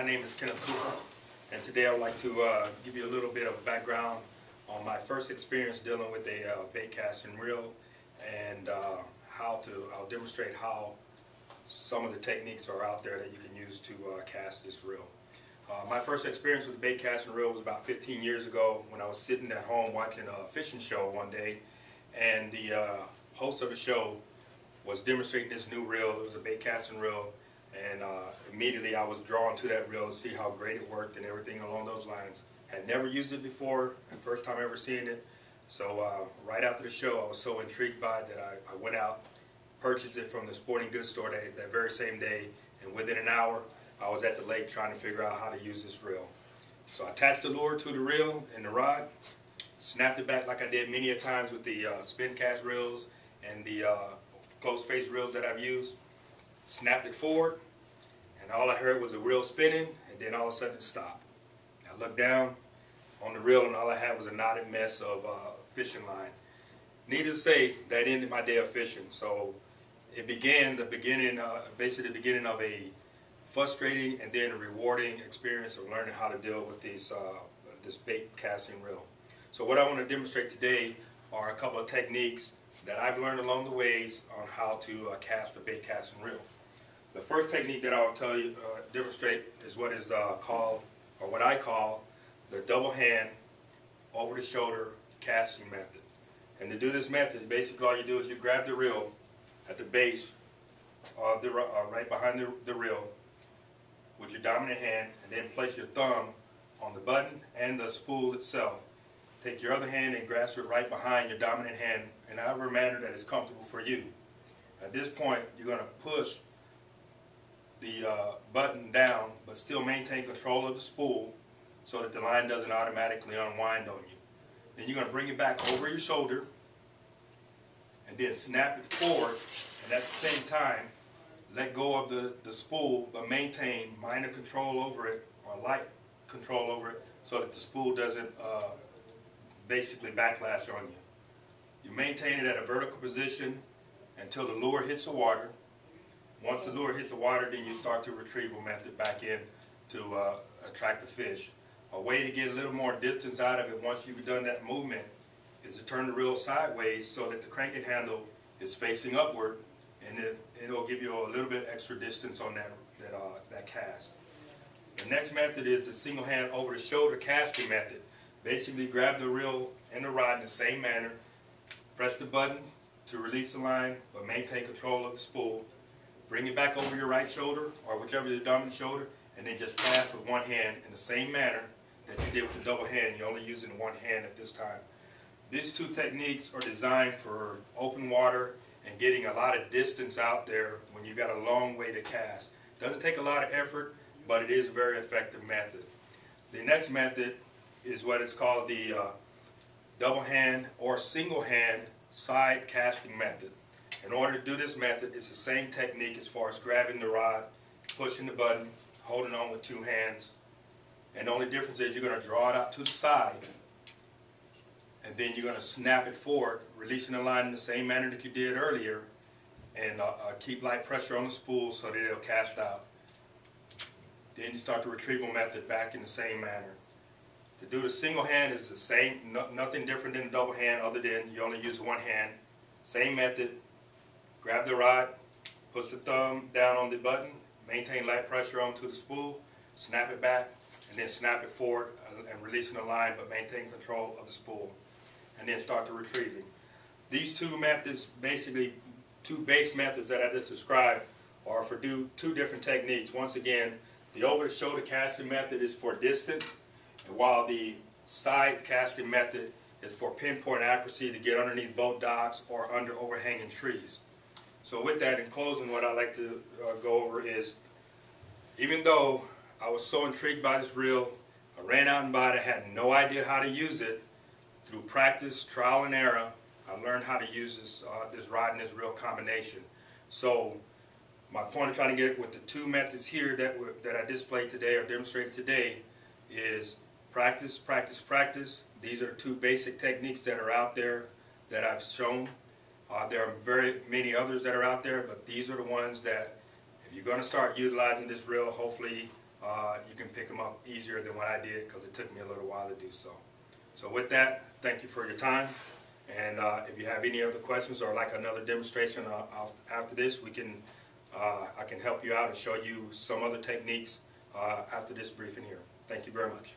name is Kenneth Cooper, and today I would like to give you a little bit of background on my first experience dealing with a bait casting reel, and I'll demonstrate how some of the techniques are out there that you can use to cast this reel. My first experience with the bait casting reel was about 15 years ago when I was sitting at home watching a fishing show one day, and the host of the show was demonstrating this new reel. It was a bait casting reel, and immediately I was drawn to that reel to see how great it worked and everything along those lines. Had never used it before, and first time ever seeing it. So right after the show, I was so intrigued by it that I went out, purchased it from the sporting goods store that very same day, and within an hour I was at the lake trying to figure out how to use this reel. So I attached the lure to the reel and the rod, snapped it back like I did many a times with the spin cast reels and the closed face reels that I've used. Snapped it forward, and all I heard was a reel spinning, and then all of a sudden it stopped. I looked down on the reel, and all I had was a knotted mess of fishing line. Needless to say, that ended my day of fishing. So it began basically the beginning of a frustrating and then a rewarding experience of learning how to deal with this bait casting reel. So what I want to demonstrate today are a couple of techniques that I've learned along the ways on how to cast a bait casting reel. The first technique that I'll demonstrate is what is called, or what I call, the double hand over the shoulder casting method. And to do this method, basically all you do is you grab the reel at the base of the right behind the reel with your dominant hand, and then place your thumb on the button and the spool itself. Take your other hand and grasp it right behind your dominant hand in however manner that is comfortable for you. At this point, you're going to push the button down, but still maintain control of the spool so that the line doesn't automatically unwind on you. Then you're going to bring it back over your shoulder and then snap it forward, and at the same time let go of the spool, but maintain minor control over it, or light control over it, so that the spool doesn't basically backlash on you. You maintain it at a vertical position until the lure hits the water. Once the lure hits the water, then you start the retrieval method back in to attract the fish. A way to get a little more distance out of it once you've done that movement is to turn the reel sideways so that the cranking handle is facing upward, and it'll give you a little bit extra distance on that cast. The next method is the single hand over the shoulder casting method. Basically grab the reel and the rod in the same manner, press the button to release the line, but maintain control of the spool. Bring it back over your right shoulder, or whichever is the dominant shoulder, and then just cast with one hand in the same manner that you did with the double hand. You're only using one hand at this time. These two techniques are designed for open water and getting a lot of distance out there when you've got a long way to cast. Doesn't take a lot of effort, but it is a very effective method. The next method is what is called the double hand or single hand side casting method. In order to do this method, it's the same technique as far as grabbing the rod, pushing the button, holding on with two hands, and the only difference is you're going to draw it out to the side, and then you're going to snap it forward, releasing the line in the same manner that you did earlier, and keep light pressure on the spool so that it'll cast out. Then you start the retrieval method back in the same manner. To do the single hand is the same, nothing different than the double hand other than you only use one hand. Same method. Grab the rod, push the thumb down on the button, maintain light pressure onto the spool, snap it back, and then snap it forward and releasing the line, but maintain control of the spool. And then start the retrieving. These two methods, basically two base methods that I just described, are for two different techniques. Once again, the over-the-shoulder casting method is for distance, and while the side casting method is for pinpoint accuracy to get underneath boat docks or under overhanging trees. So with that, in closing, what I'd like to go over is, even though I was so intrigued by this reel, I ran out and bought it, had no idea how to use it. Through practice, trial and error, I learned how to use this rod and this reel combination. So my point of trying to get with the two methods here that I displayed today or demonstrated today is practice, practice, practice. These are two basic techniques that are out there that I've shown. There are very many others that are out there, but these are the ones that, if you're going to start utilizing this reel, hopefully you can pick them up easier than what I did, because it took me a little while to do so. So with that, thank you for your time. And if you have any other questions or like another demonstration after this, I can help you out and show you some other techniques after this briefing here. Thank you very much.